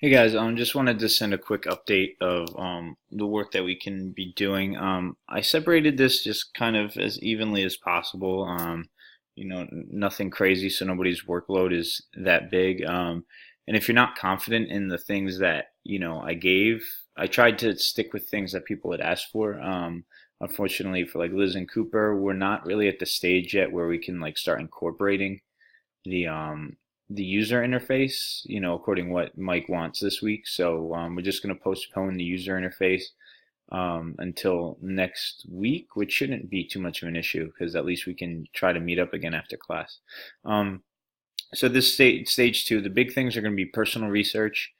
Hey guys, just wanted to send a quick update of the work that we can be doing. I separated this just kind of as evenly as possible. Nothing crazy, so nobody's workload is that big. And if you're not confident in the things that I gave, I tried to stick with things that people had asked for. Unfortunately, for like Liz and Cooper, we're not really at the stage yet where we can like start incorporating the um the user interface, according to what Mike wants this week. So we're just going to postpone the user interface until next week, which shouldn't be too much of an issue because at least we can try to meet up again after class. Um, so this stage two, the big things are going to be personal research.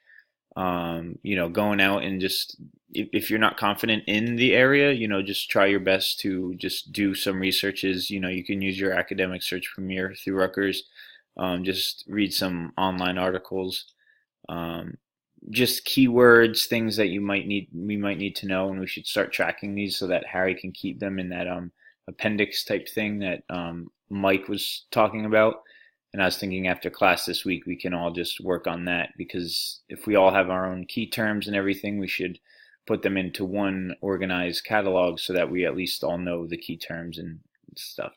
Going out and just if you're not confident in the area, just try your best to just do some researches. You can use your academic search Premier through Rutgers. Just read some online articles. Um, just keywords, things that we might need to know, and we should start tracking these so that Harry can keep them in that appendix type thing that Mike was talking about. And I was thinking after class this week, we can all just work on that because if we all have our own key terms and everything, we should put them into one organized catalog so that we at least all know the key terms and stuff.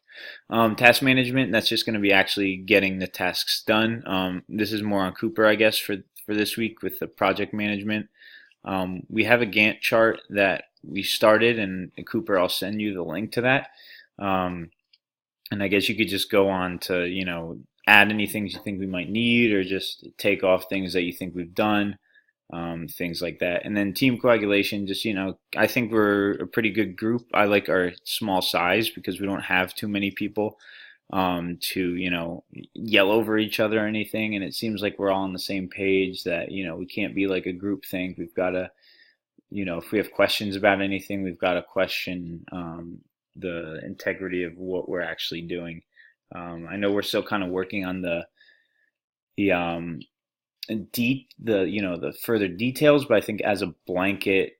Task management, that's just going to be actually getting the tasks done. This is more on Cooper, I guess, for this week with the project management. We have a Gantt chart that we started, and Cooper, I'll send you the link to that. Um, and I guess you could just go on to, add any things you think we might need or just take off things that you think we've done, things like that. And then team coagulation, just, I think we're a pretty good group. I like our small size because we don't have too many people to, yell over each other or anything. And it seems like we're all on the same page that, we can't be like a group thing. We've got to, if we have questions about anything, we've got to question the integrity of what we're actually doing. I know we're still kind of working on the the further details, but I think as a blanket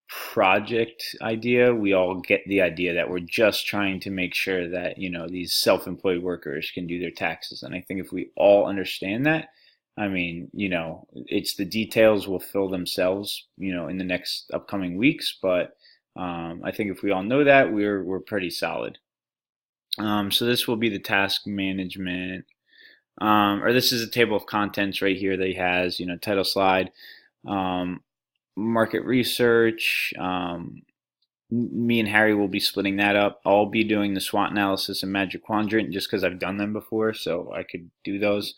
project idea, we all get the idea that we're just trying to make sure that these self-employed workers can do their taxes, and I think if we all understand that, I mean, it's the details will fill themselves, in the next upcoming weeks, but I think if we all know that, we're pretty solid. So this will be the task management, or this is a table of contents right here that he has, title slide, um, market research. Me and Harry will be splitting that up. I'll be doing the SWOT analysis and Magic Quadrant just because I've done them before, so I could do those.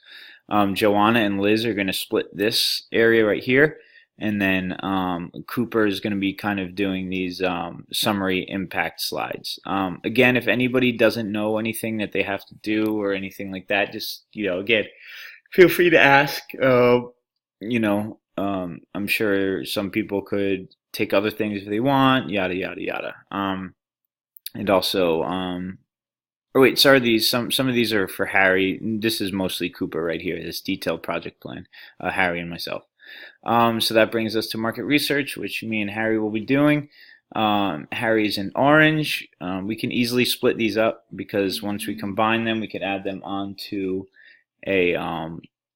Joanna and Liz are going to split this area right here. And then Cooper is going to be kind of doing these summary impact slides. Again, if anybody doesn't know anything that they have to do or anything like that, just, again, feel free to ask. I'm sure some people could take other things if they want, yada, yada, yada. And also, or wait, sorry, some of these are for Harry. This is mostly Cooper right here, this detailed project plan, Harry and myself. So that brings us to market research, which me and Harry will be doing. Harry's in orange. We can easily split these up because once we combine them, we can add them onto a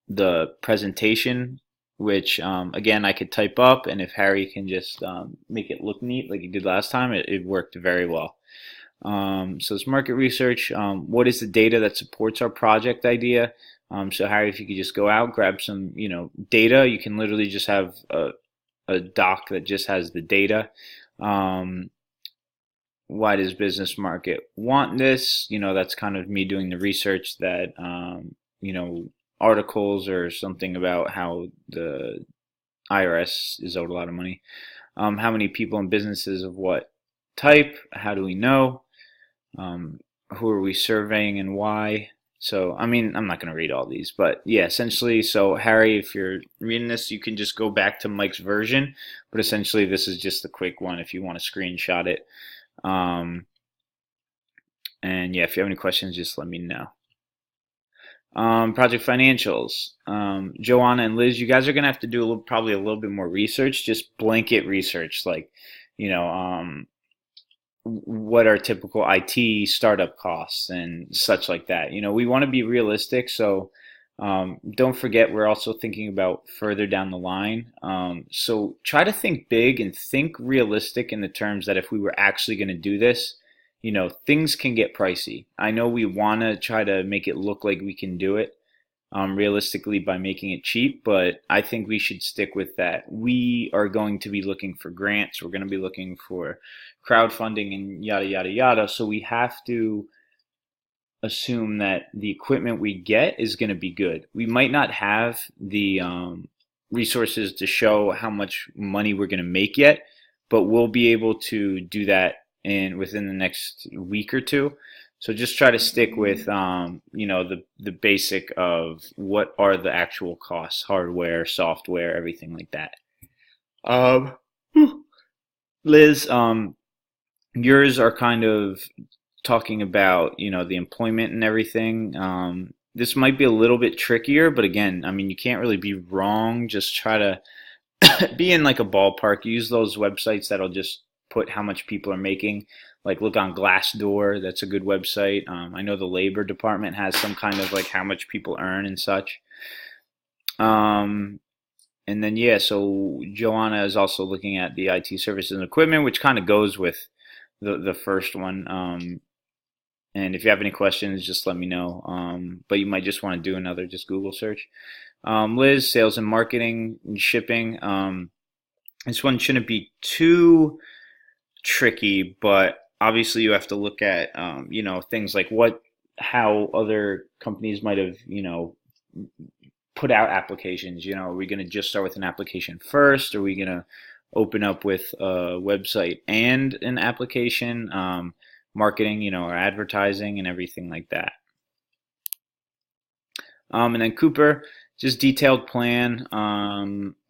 the presentation, which again I could type up, and if Harry can just make it look neat like he did last time, it worked very well. So it's market research. What is the data that supports our project idea? So Harry, if you could just go out, grab some, data. You can literally just have a doc that just has the data. Um, why does business market want this? That's kind of me doing the research that, articles or something about how the IRS is owed a lot of money. How many people and businesses of what type? How do we know? Who are we surveying and why? So, I mean, I'm not going to read all these, but yeah, essentially, so Harry, if you're reading this, you can just go back to Mike's version, but essentially, this is just a quick one if you want to screenshot it. Um, and yeah, if you have any questions, just let me know. Project financials. Joanna and Liz, you guys are going to have to do probably a little bit more research, just blanket research, like, you know, what are typical IT startup costs and such like that. We want to be realistic, so Don't forget, we're also thinking about further down the line. So try to think big and think realistic in the terms that if we were actually going to do this, things can get pricey. I know we want to try to make it look like we can do it realistically by making it cheap, but I think we should stick with that. We are going to be looking for grants. We're going to be looking for crowdfunding and yada, yada, yada. So we have to assume that the equipment we get is going to be good. We might not have the resources to show how much money we're going to make yet, but we'll be able to do that within the next week or two. So just try to stick with the basic of what are the actual costs, hardware, software, everything like that. Um, Liz, yours are kind of talking about the employment and everything. This might be a little bit trickier, but again, I mean, you can't really be wrong. Just try to be in like a ballpark. Use those websites that'll just put how much people are making. Like look on Glassdoor. That's a good website. I know the labor department has some kind of like how much people earn and such. Um, and then yeah, so Joanna is also looking at the IT services and equipment, which kind of goes with the first one. And if you have any questions, just let me know. But you might just want to do another just Google search. Liz, sales and marketing and shipping. This one shouldn't be too tricky, but obviously you have to look at things like how other companies might have put out applications. Are we going to just start with an application first? Are we going to open up with a website and an application? Marketing, or advertising and everything like that. And then Cooper, just detailed plan.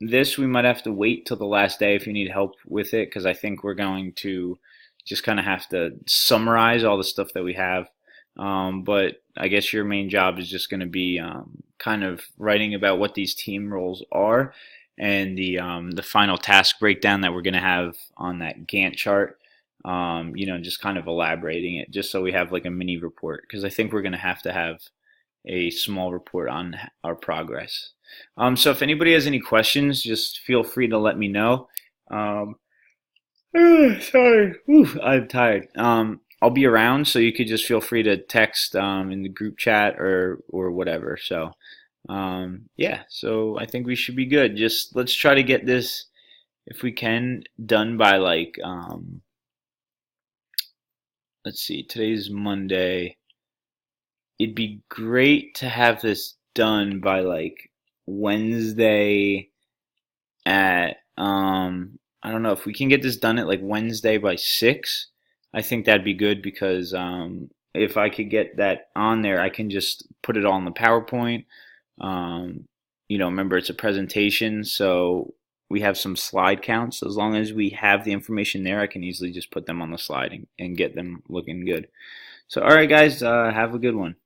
This we might have to wait till the last day if you need help with it, because I think we're going to just kind of have to summarize all the stuff that we have. But I guess your main job is just going to be kind of writing about what these team roles are and the final task breakdown that we're going to have on that Gantt chart. Just kind of elaborating it just so we have like a mini report, because I think we're going to have a small report on our progress. So if anybody has any questions, just feel free to let me know. Sorry, I'm tired. I'll be around, so you could just feel free to text in the group chat or whatever. So yeah, so I think we should be good. Just let's try to get this, if we can, done by like let's see, today's Monday. It'd be great to have this done by like Wednesday at I don't know if we can get this done at like Wednesday by 6. I think that'd be good, because if I could get that on there, I can just put it all in the PowerPoint. Remember it's a presentation, so we have some slide counts. As long as we have the information there, I can easily just put them on the slide and get them looking good. So, all right, guys, have a good one.